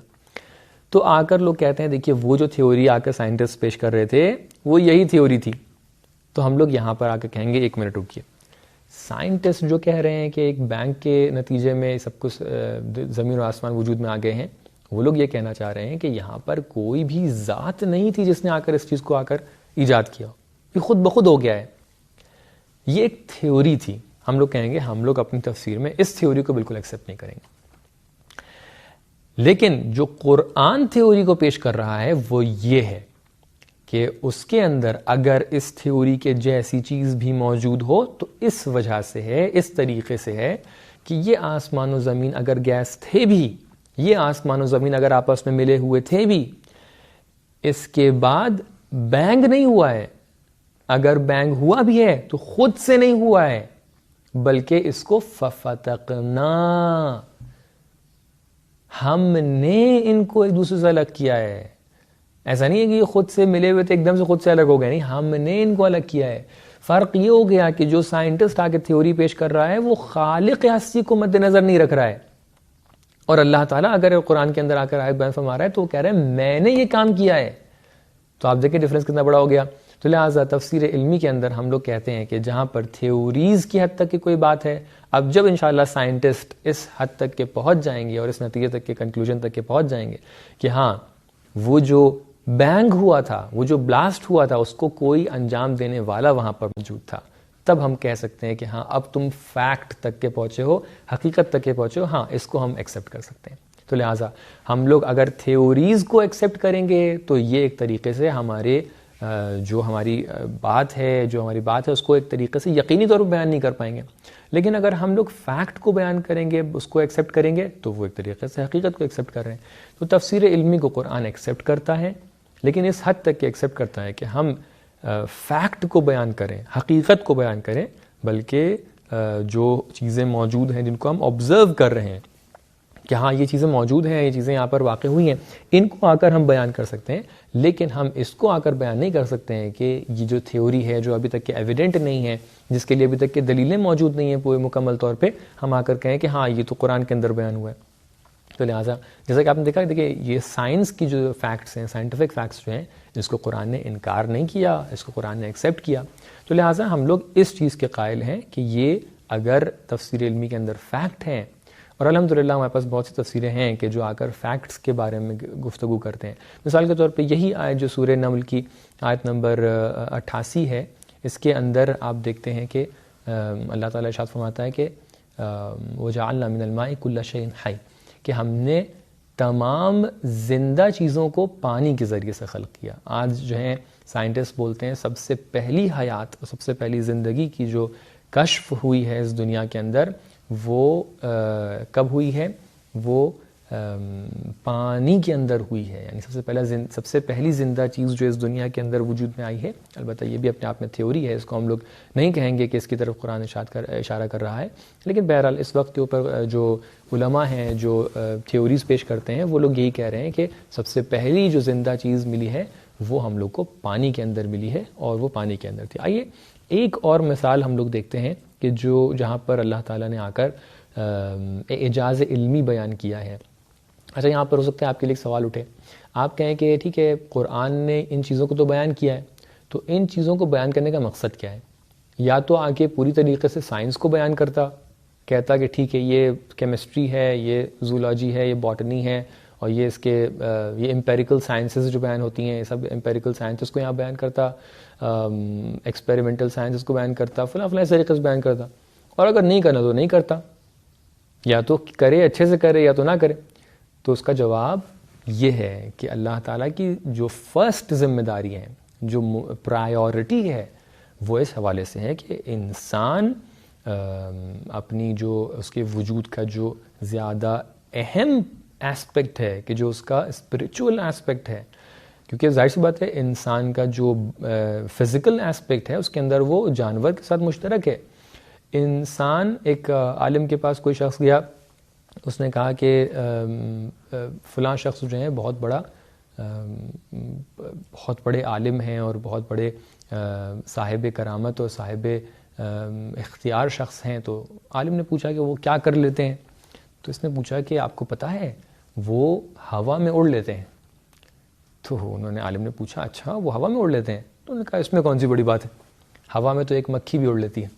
تو آ کر لوگ کہتے ہیں دیکھیے وہ جو تھیوری آ کر سائنٹسٹ پیش کر رہے تھے وہ یہی تھیوری تھی. تو ہم لوگ یہاں پر آ کے کہیں گے ایک منٹ رکیے، سائنٹسٹ جو کہہ رہے ہیں کہ ایک بینک کے نتیجے میں سب کچھ زمین اور آسمان وجود میں آ گئے ہیں، وہ لوگ یہ کہنا چاہ رہے ہیں کہ یہاں پر کوئی بھی ذات نہیں تھی جس نے آ کر اس چیز کو آ کر ایجاد کیا، یہ خود بخود ہو گیا ہے. یہ ایک تھیوری تھی. ہم لوگ کہیں گے ہم لوگ اپنی تفسیر میں اس تھیوری کو بالکل ایکسیپٹ نہیں کریں گے. لیکن جو قرآن تھیوری کو پیش کر رہا ہے وہ یہ ہے کہ اس کے اندر اگر اس تھیوری کے جیسی چیز بھی موجود ہو تو اس وجہ سے ہے، اس طریقے سے ہے کہ یہ آسمان و زمین اگر گیس تھے بھی، یہ آسمان و زمین اگر آپس میں ملے ہوئے تھے بھی، اس کے بعد بینگ نہیں ہوا ہے. اگر بینگ ہوا بھی ہے تو خود سے نہیں ہوا ہے، بلکہ اس کو ففتقنا، ہم نے ان کو ایک دوسرے سے الگ کیا ہے. ایسا نہیں ہے کہ یہ خود سے ملے ہوئے تھے ایک دم سے خود سے الگ ہو گئے، نہیں، ہم نے ان کو الگ کیا ہے. فرق یہ ہو گیا کہ جو سائنٹسٹ آ کے تھیوری پیش کر رہا ہے وہ خالق ہستی کو مد نظر نہیں رکھ رہا ہے، اور اللہ تعالیٰ اگر قرآن کے اندر آ کر آیت بیان فرما رہا ہے تو وہ کہہ رہا ہے میں نے یہ کام کیا ہے. تو آپ دیکھیں ڈفرنس کتنا بڑا ہو گیا. تو لہٰذا تفسیر علمی کے اندر ہم لوگ کہتے ہیں کہ جہاں پر تھیوریز کی حد تک کی کوئی بات ہے، اب جب انشاءاللہ سائنٹسٹ اس حد تک کے پہنچ جائیں گے اور اس نتیجے تک کے کنکلوژن تک کے پہنچ جائیں گے کہ ہاں وہ جو بینگ ہوا تھا، وہ جو بلاسٹ ہوا تھا، اس کو کوئی انجام دینے والا وہاں پر موجود تھا، تب ہم کہہ سکتے ہیں کہ ہاں اب تم فیکٹ تک کے پہنچے ہو، حقیقت تک کے پہنچے ہو، ہاں اس کو ہم ایکسیپٹ کر سکتے ہیں. تو لہٰذا ہم لوگ اگر تھیوریز کو ایکسیپٹ کریں گے تو یہ ایک طریقے سے جو ہماری بات ہے اس کو ایک طریقے سے یقینی طور پر بیان نہیں کر پائیں گے. لیکن اگر ہم لوگ فیکٹ کو بیان کریں گے، اس کو ایکسیپٹ کریں گے، تو وہ ایک طریقے سے حقیقت کو ایکسیپٹ کر رہے ہیں. تو تفسیر علمی کو قرآن ایکسیپٹ کرتا ہے، لیکن اس حد تک کہ ایکسیپٹ کرتا ہے کہ ہم فیکٹ کو بیان کریں، حقیقت کو بیان کریں، بلکہ جو چیزیں موجود ہیں جن کو ہم آبزرو کر رہے ہیں کہ ہاں یہ چیزیں موجود ہیں، یہ چیزیں یہاں پر واقع ہوئی ہیں، ان کو آ کر ہم بیان کر سکتے ہیں. لیکن ہم اس کو آ کر بیان نہیں کر سکتے ہیں کہ یہ جو تھیوری ہے جو ابھی تک کہ ایویڈنٹ نہیں ہے، جس کے لیے ابھی تک کہ دلیلیں موجود نہیں ہیں پورے مکمل طور پہ، ہم آ کر کہیں کہ ہاں یہ تو قرآن کے اندر بیان ہوا ہے. تو لہٰذا جیسا کہ آپ نے دیکھا، دیکھیے یہ سائنس کی جو فیکٹس ہیں، سائنٹیفک فیکٹس جو ہیں، اس کو قرآن نے انکار نہیں کیا، اس کو قرآن نے ایکسیپٹ کیا. تو لہٰذا ہم لوگ اس چیز کے قائل ہیں کہ یہ اگر تفسیر علمی کے اندر فیکٹ ہیں، اور الحمدللہ ہمارے پاس بہت سی تفسیریں ہیں کہ جو آ کر فیکٹس کے بارے میں گفتگو کرتے ہیں. مثال کے طور پہ یہی آیت جو سورہ نمل کی آیت نمبر 88 ہے، اس کے اندر آپ دیکھتے ہیں کہ اللہ تعالیٰ ارشاد فرماتا ہے کہ وَجَعَلْنَا مِنَ الْمَاءِ كُلَّ شَيْءٍ حَيٍّ، کہ ہم نے تمام زندہ چیزوں کو پانی کے ذریعے سے خلق کیا. آج جو ہیں سائنٹسٹ بولتے ہیں سب سے پہلی حیات اور سب سے پہلی زندگی کی جو کشف ہوئی ہے اس دنیا کے اندر وہ کب ہوئی ہے؟ وہ پانی کے اندر ہوئی ہے. یعنی سب سے پہلی زندہ چیز جو اس دنیا کے اندر وجود میں آئی ہے. البتہ یہ بھی اپنے آپ میں تھیوری ہے, اس کو ہم لوگ نہیں کہیں گے کہ اس کی طرف قرآن اشارہ کر رہا ہے, لیکن بہرحال اس وقت کے اوپر جو علماء ہیں جو تھیوریز پیش کرتے ہیں وہ لوگ یہی کہہ رہے ہیں کہ سب سے پہلی جو زندہ چیز ملی ہے وہ ہم لوگ کو پانی کے اندر ملی ہے اور وہ پانی کے اندر تھی. آئیے ایک اور مثال ہم لوگ دیکھتے ہیں کہ جہاں پر اللہ تعالیٰ نے آ کر اعجاز علمی بیان کیا ہے. اچھا, یہاں پر ہو سکتا ہے آپ کے لیے ایک سوال اٹھے, آپ کہیں کہ ٹھیک ہے قرآن نے ان چیزوں کو تو بیان کیا ہے, تو ان چیزوں کو بیان کرنے کا مقصد کیا ہے؟ یا تو آگے پوری طریقے سے سائنس کو بیان کرتا, کہتا کہ ٹھیک ہے یہ کیمسٹری ہے, یہ زولوجی ہے, یہ باٹنی ہے, اور یہ اس کے یہ امپیریکل سائنسز جو بیان ہوتی ہیں, یہ سب امپیریکل سائنسز کو یہاں بیان کرتا, ایکسپیریمنٹل سائنسز کو بیان کرتا, فلاں طریقے سے بیان کرتا. اور اگر نہیں کرنا تو نہیں کرتا, یا تو کرے اچھے سے کرے یا تو نہ کرے. تو اس کا جواب یہ ہے کہ اللہ تعالیٰ کی جو فرسٹ ذمہ داری ہے, جو پرائیورٹی ہے, وہ اس حوالے سے ہے کہ انسان اپنی جو اس کے وجود کا جو زیادہ اہم ایسپیکٹ ہے کہ جو اس کا اسپریچول ایسپیکٹ ہے, کیونکہ ظاہر سی بات ہے انسان کا جو فزیکل ایسپیکٹ ہے اس کے اندر وہ جانور کے ساتھ مشترک ہے. انسان, ایک عالم کے پاس کوئی شخص گیا, اس نے کہا کہ فلاں شخص جو ہیں بہت بڑے عالم ہیں اور بہت بڑے صاحب کرامت اور صاحب اختیار شخص ہیں. تو عالم نے پوچھا کہ وہ کیا کر لیتے ہیں؟ تو اس نے پوچھا کہ آپ کو پتہ ہے وہ ہوا میں اڑ لیتے ہیں. تو عالم نے پوچھا اچھا وہ ہوا میں اڑ لیتے ہیں؟ تو انہوں نے کہا اس میں کون سی بڑی بات ہے, ہوا میں تو ایک مکھی بھی اڑ لیتی ہے.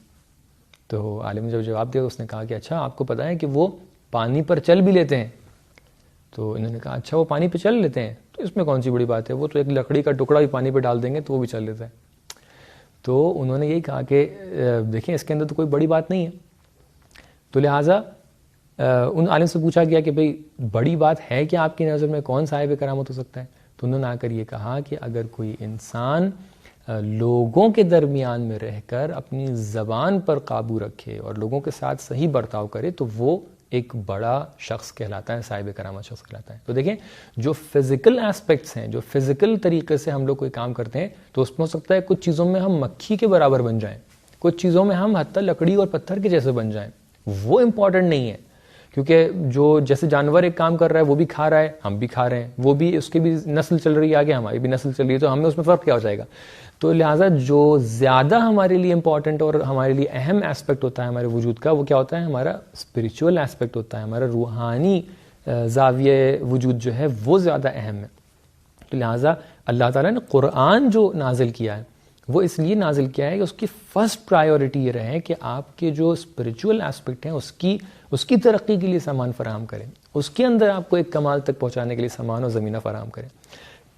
تو عالم نے جب جواب دیا اس نے کہا کہ اچھا آپ کو پتہ ہے کہ وہ پانی پر چل بھی لیتے ہیں؟ تو انہوں نے کہا اچھا وہ پانی پہ چل لیتے ہیں, تو اس میں کون سی بڑی بات ہے, وہ تو ایک لکڑی کا ٹکڑا بھی پانی پہ ڈال دیں گے تو وہ بھی چل لیتا ہے. تو انہوں نے یہی کہا کہ دیکھیں اس کے اندر تو کوئی بڑی بات نہیں ہے. تو لہٰذا ان عالم سے پوچھا گیا کہ بھئی بڑی بات ہے کہ آپ کی نظر میں کون صاحب کرامت ہو سکتا ہے؟ تو انہوں نے آ کر یہ کہا کہ اگر کوئی انسان لوگوں کے درمیان میں رہ کر اپنی زبان پر قابو رکھے اور لوگوں کے ساتھ صحیح برتاؤ کرے تو وہ ایک بڑا شخص کہلاتا ہے, صاحب کرامت شخص کہلاتا ہے. تو دیکھیں جو فزیکل ایسپیکٹس ہیں, جو فزیکل طریقے سے ہم لوگ کوئی کام کرتے ہیں, تو اس میں ہو سکتا ہے کچھ چیزوں میں ہم مکھی کے برابر بن جائیں, کچھ چیزوں میں ہم حتی لکڑی اور پتھر کے جیسے بن جائیں. وہ امپورٹنٹ نہیں ہے, کیونکہ جو جیسے جانور ایک کام کر رہا ہے وہ بھی کھا رہا ہے, ہم بھی کھا رہے ہیں, وہ بھی اس کی بھی نسل چل رہی ہے آگے, ہماری بھی نسل چل رہی ہے, تو ہمیں اس میں فرق کیا ہو جائے گا؟ تو لہٰذا جو زیادہ ہمارے لیے امپورٹنٹ اور ہمارے لیے اہم ایسپیکٹ ہوتا ہے ہمارے وجود کا, وہ کیا ہوتا ہے؟ ہمارا اسپریچول ایسپیکٹ ہوتا ہے, ہمارا روحانی زاویہ وجود جو ہے وہ زیادہ اہم ہے. تو لہٰذا اللہ تعالیٰ نے قرآن جو نازل کیا ہے وہ اس لیے نازل کیا ہے کہ اس کی فرسٹ پرائیورٹی یہ رہے کہ آپ کے جو اسپریچول ایسپیکٹ ہیں اس کی ترقی کے لیے سامان فراہم کریں, اس کے اندر آپ کو ایک کمال تک پہنچانے کے لیے سامان اور زمینہ فراہم کریں.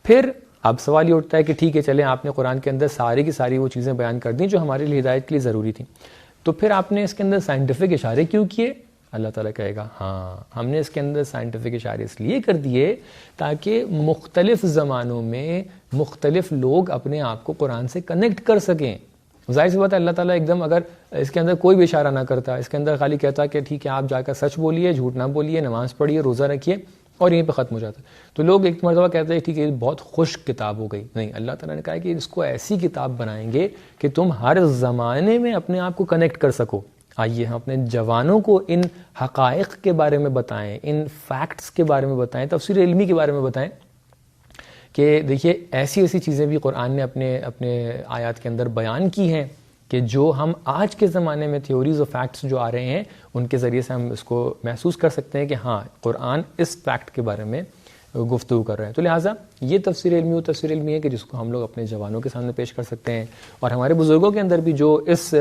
پھر اب سوال یہ اٹھتا ہے کہ ٹھیک ہے چلیں آپ نے قرآن کے اندر ساری کی ساری وہ چیزیں بیان کر دیں جو ہمارے لیے ہدایت کے لیے ضروری تھیں, تو پھر آپ نے اس کے اندر سائنٹیفک اشارے کیوں کیے؟ اللہ تعالیٰ کہے گا ہاں ہم نے اس کے اندر سائنٹیفک اشارے اس لیے کر دیے تاکہ مختلف زمانوں میں مختلف لوگ اپنے آپ کو قرآن سے کنیکٹ کر سکیں. ظاہر سی بات ہے اللہ تعالیٰ ایک دم اگر اس کے اندر کوئی بھی اشارہ نہ کرتا, اس کے اندر خالی کہتا کہ ٹھیک ہے آپ جا کر سچ بولیے, جھوٹ نہ بولیے, نماز پڑھیے, روزہ رکھیے, اور یہیں پہ ختم ہو جاتا ہے, تو لوگ ایک مرتبہ کہتے ہیں ٹھیک ہے بہت خشک کتاب ہو گئی. نہیں, اللہ تعالیٰ نے کہا کہ اس کو ایسی کتاب بنائیں گے کہ تم ہر زمانے میں اپنے آپ کو کنیکٹ کر سکو. آئیے ہم اپنے جوانوں کو ان حقائق کے بارے میں بتائیں, ان فیکٹس کے بارے میں بتائیں, تفسیر علمی کے بارے میں بتائیں کہ دیکھیے ایسی چیزیں بھی قرآن نے اپنے آیات کے اندر بیان کی ہیں کہ جو ہم آج کے زمانے میں تھیوریز اور فیکٹس جو آ رہے ہیں ان کے ذریعے سے ہم اس کو محسوس کر سکتے ہیں کہ ہاں قرآن اس فیکٹ کے بارے میں گفتگو کر رہے ہیں. تو لہٰذا یہ تفسیر علمی ہے کہ جس کو ہم لوگ اپنے جوانوں کے سامنے پیش کر سکتے ہیں, اور ہمارے بزرگوں کے اندر بھی جو اس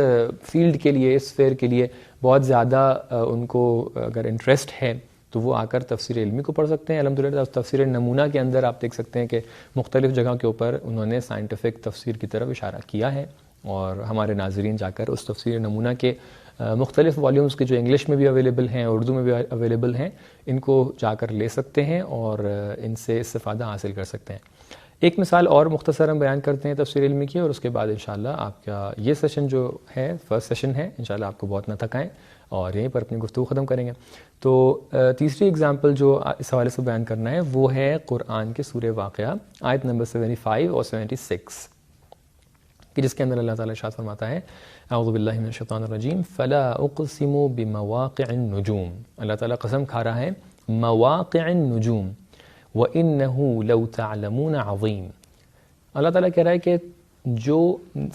فیلڈ کے لیے, اس فیئر کے لیے بہت زیادہ ان کو اگر انٹرسٹ ہے تو وہ آ کر تفسیر علمی کو پڑھ سکتے ہیں. الحمدللہ تفسیر نمونہ کے اندر آپ دیکھ سکتے ہیں کہ مختلف جگہ کے اوپر انہوں نے سائنٹیفک تفسیر کی طرف اشارہ کیا ہے, اور ہمارے ناظرین جا کر اس تفسیر نمونہ کے مختلف والیومز کے جو انگلش میں بھی اویلیبل ہیں، اردو میں بھی اویلیبل ہیں، ان کو جا کر لے سکتے ہیں اور ان سے استفادہ حاصل کر سکتے ہیں۔ ایک مثال اور مختصر ہم بیان کرتے ہیں تفسیر علمی کی، اور اس کے بعد انشاءاللہ آپ کا یہ سیشن جو ہے فرسٹ سیشن ہے، انشاءاللہ آپ کو بہت نہ تھکائیں اور یہیں پر اپنی گفتگو ختم کریں گے۔ تو تیسری اگزامپل جو اس حوالے سے بیان کرنا ہے وہ ہے قرآن کے سورہ واقعہ آیت نمبر 75 اور 76 کہ جس کے اندر اللہ تعالیٰ ارشاد فرماتا ہے اعوذ باللہ من الشیطان الرجیم فلا اقسم بمواقع النجوم، اللہ تعالیٰ قسم کھا رہا ہے مواقع النجوم وَإِنَّهُ لَوْ تَعْلَمُونَ عَظِيمٌ، اللہ تعالیٰ کہہ رہا ہے کہ جو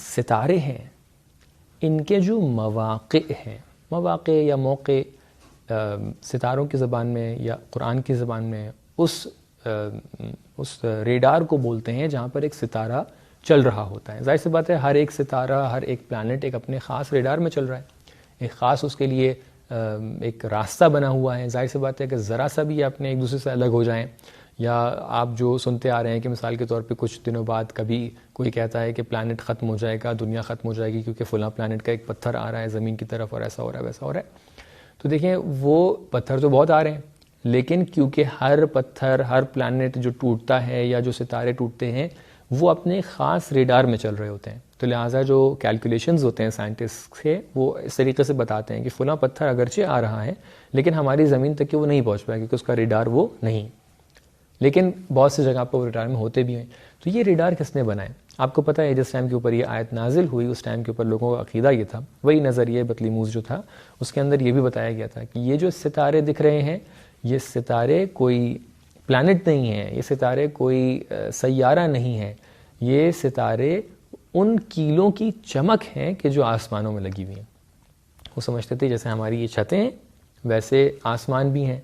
ستارے ہیں ان کے جو مواقع ہیں، مواقع یا موقع ستاروں کی زبان میں یا قرآن کی زبان میں اس ریڈار کو بولتے ہیں جہاں پر ایک ستارہ چل رہا ہوتا ہے۔ ظاہر سی بات ہے ہر ایک ستارہ، ہر ایک پلانٹ ایک اپنے خاص ریڈار میں چل رہا ہے، ایک خاص اس کے لیے ایک راستہ بنا ہوا ہے۔ ظاہر سی بات ہے کہ ذرا سا بھی اپنے ایک دوسرے سے الگ ہو جائیں، یا آپ جو سنتے آ رہے ہیں کہ مثال کے طور پہ کچھ دنوں بعد کبھی کوئی کہتا ہے کہ پلانٹ ختم ہو جائے گا، دنیا ختم ہو جائے گی کیونکہ فلاں پلانٹ کا ایک پتھر آ رہا ہے زمین کی طرف اور ایسا ہو رہا ہے ویسا ہو رہا ہے، تو دیکھیں وہ پتھر تو بہت آ رہے ہیں، لیکن کیونکہ ہر پتھر، ہر پلانٹ جو ٹوٹتا ہے یا جو ستارے ٹوٹتے ہیں وہ اپنے خاص ریڈار میں چل رہے ہوتے ہیں، تو لہٰذا جو کیلکولیشنز ہوتے ہیں سائنٹسٹ کے وہ اس طریقے سے بتاتے ہیں کہ فلاں پتھر اگرچہ آ رہا ہے لیکن ہماری زمین تک کہ وہ نہیں پہنچ پائے کیونکہ اس کا ریڈار وہ نہیں، لیکن بہت سی جگہ پر وہ ریڈار میں ہوتے بھی ہیں۔ تو یہ ریڈار کس نے بنائے؟ آپ کو پتہ ہے جس ٹائم کے اوپر یہ آیت نازل ہوئی اس ٹائم کے اوپر لوگوں کا عقیدہ یہ تھا، وہی نظریہ بطلیموس جو تھا اس کے اندر یہ بھی بتایا گیا تھا کہ یہ جو ستارے دکھ رہے ہیں یہ ستارے کوئی پلانٹ نہیں ہیں، یہ ستارے کوئی سیارہ نہیں ہیں، یہ ستارے ان کیلوں کی چمک ہیں کہ جو آسمانوں میں لگی ہوئی ہیں۔ وہ سمجھتے تھے جیسے ہماری یہ چھتیں ہیں ویسے آسمان بھی ہیں،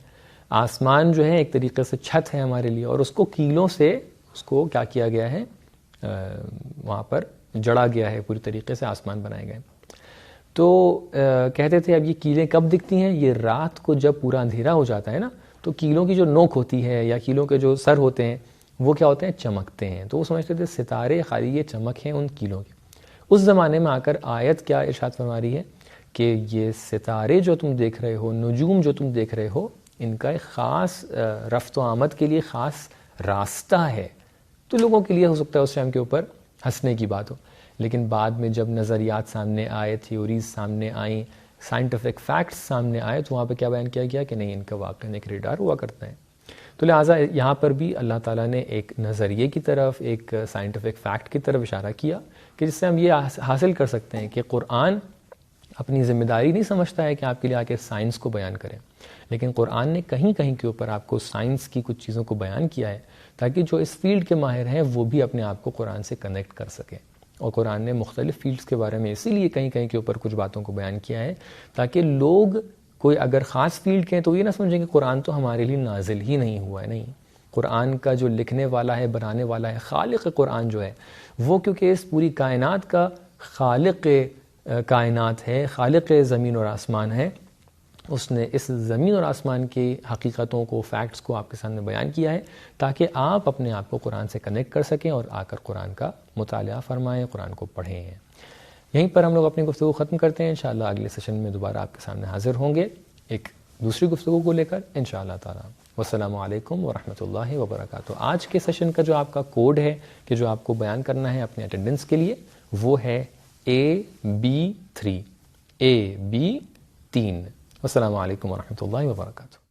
آسمان جو ہے ایک طریقے سے چھت ہے ہمارے لیے، اور اس کو کیلوں سے اس کو کیا کیا گیا ہے، وہاں پر جڑا گیا ہے، پوری طریقے سے آسمان بنائے گئے۔ تو کہتے تھے اب یہ کیلیں کب دکھتی ہیں؟ یہ رات کو جب پورا اندھیرا ہو جاتا ہے نا، تو کیلوں کی جو نوک ہوتی ہے یا کیلوں کے جو سر ہوتے ہیں وہ کیا ہوتے ہیں؟ چمکتے ہیں۔ تو وہ سمجھتے تھے ستارے خالی یہ چمک ہیں ان کیلوں کی۔ اس زمانے میں آ کر آیت کیا ارشاد فرما رہی ہے کہ یہ ستارے جو تم دیکھ رہے ہو، نجوم جو تم دیکھ رہے ہو، ان کا ایک خاص رفت و آمد کے لیے خاص راستہ ہے۔ تو لوگوں کے لیے ہو سکتا ہے اس ٹائم کے اوپر ہنسنے کی بات ہو، لیکن بعد میں جب نظریات سامنے آئے، تھیوریز سامنے آئیں، سائنٹیفک فیکٹس سامنے آئے، تو وہاں پہ کیا بیان کیا گیا کہ نہیں، ان کا واقعی ایک ریڈار ہوا کرتا ہے۔ تو لہٰذا یہاں پر بھی اللہ تعالیٰ نے ایک نظریے کی طرف، ایک سائنٹیفک فیکٹ کی طرف اشارہ کیا کہ جس سے ہم یہ حاصل کر سکتے ہیں کہ قرآن اپنی ذمہ داری نہیں سمجھتا ہے کہ آپ کے لیے آ کے سائنس کو بیان کریں، لیکن قرآن نے کہیں کہیں کے اوپر آپ کو سائنس کی کچھ چیزوں کو بیان کیا ہے تاکہ جو اس فیلڈ کے ماہر ہیں وہ بھی اپنے آپ کو قرآن سے کنیکٹ کر سکیں۔ اور قرآن نے مختلف فیلڈز کے بارے میں اسی لیے کہیں کہیں کے اوپر کچھ باتوں کو بیان کیا ہے تاکہ لوگ کوئی اگر خاص فیلڈ کے ہیں تو یہ نہ سمجھیں کہ قرآن تو ہمارے لیے نازل ہی نہیں ہوا ہے، نہیں، قرآن کا جو لکھنے والا ہے، بنانے والا ہے، خالق قرآن جو ہے وہ کیونکہ اس پوری کائنات کا خالق کائنات ہے، خالق زمین اور آسمان ہے، اس نے اس زمین اور آسمان کی حقیقتوں کو، فیکٹس کو آپ کے سامنے بیان کیا ہے تاکہ آپ اپنے آپ کو قرآن سے کنیکٹ کر سکیں اور آ کر قرآن کا مطالعہ فرمائیں، قرآن کو پڑھیں۔ یہیں پر ہم لوگ اپنی گفتگو ختم کرتے ہیں، انشاءاللہ اگلے سیشن میں دوبارہ آپ کے سامنے حاضر ہوں گے ایک دوسری گفتگو کو لے کر انشاءاللہ تعالی۔ والسلام علیکم ورحمۃ اللہ وبرکاتہ۔ آج کے سیشن کا جو آپ کا کوڈ ہے کہ جو آپ کو بیان کرنا ہے اپنے اٹینڈنس کے لیے وہ ہے AB3 AB3۔ والسلام علیکم ورحمۃ اللہ وبرکاتہ۔